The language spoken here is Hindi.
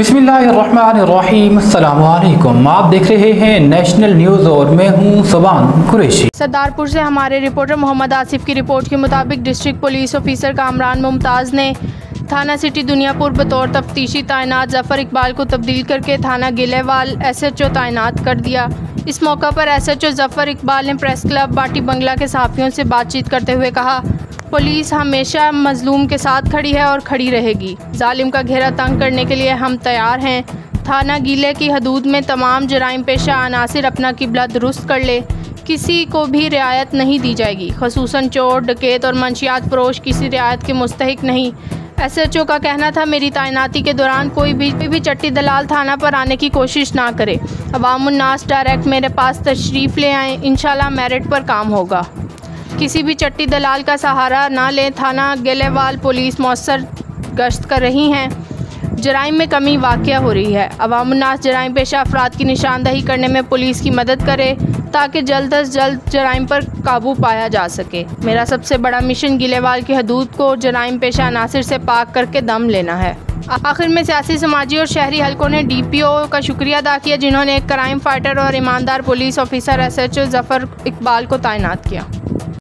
बिस्मिल्लाहिर्रहमानिर्रहीम, अस्सलामु अलैकुम। आप देख रहे हैं नेशनल न्यूज़ और मैं हूं सुबान कुरैशी। सरदारपुर से हमारे रिपोर्टर मोहम्मद आसिफ की रिपोर्ट के मुताबिक district police officer Kamran Mumtaz ने थाना सिटी दुनियापुर बतौर तफ्तीशी तैनात जफ़र इकबाल को तब्दील करके थाना गिलेवाल SHO तैनात कर दिया। इस मौका पर SHO जफ़र इकबाल ने प्रेस क्लब बाटी बंगला के सहाफ़ियों से बातचीत करते हुए कहा, पुलिस हमेशा मजलूम के साथ खड़ी है और खड़ी रहेगी। जालिम का घेरा तंग करने के लिए हम तैयार हैं। थाना गीले की हदूद में तमाम जराइम पेशा अनासिर अपना किबला दुरुस्त कर ले, किसी को भी रियायत नहीं दी जाएगी। खसूसन चोर, डकैत और मंशियात फरोश किसी रियायत के मुस्तहिक नहीं। SHO का कहना था, मेरी तैनाती के दौरान कोई भी चट्टी दलाल थाना पर आने की कोशिश ना करे। अवामुन्नास डायरेक्ट मेरे पास तशरीफ़ ले आएँ, इंशाल्लाह मेरिट पर काम होगा। किसी भी चट्टी दलाल का सहारा ना लें। थाना गिलेवाल पुलिस मौसर गश्त कर रही हैं। जराइम में कमी वाक़या हो रही है। अवामुन्नास जराइम पेशा अफराद की निशानदही करने में पुलिस की मदद करे ताकि जल्द अज जल्द जराइम पर काबू पाया जा सके। मेरा सबसे बड़ा मिशन गिलेवाल की हदूद को जराइम पेशा अनासिर से पाक करके दम लेना है। आखिर में सियासी, समाजी और शहरी हलकों ने DPO का शुक्रिया अदा किया, जिन्होंने एक क्राइम फाइटर और ईमानदार police officer SHO Zafar Iqbal को तैनात किया।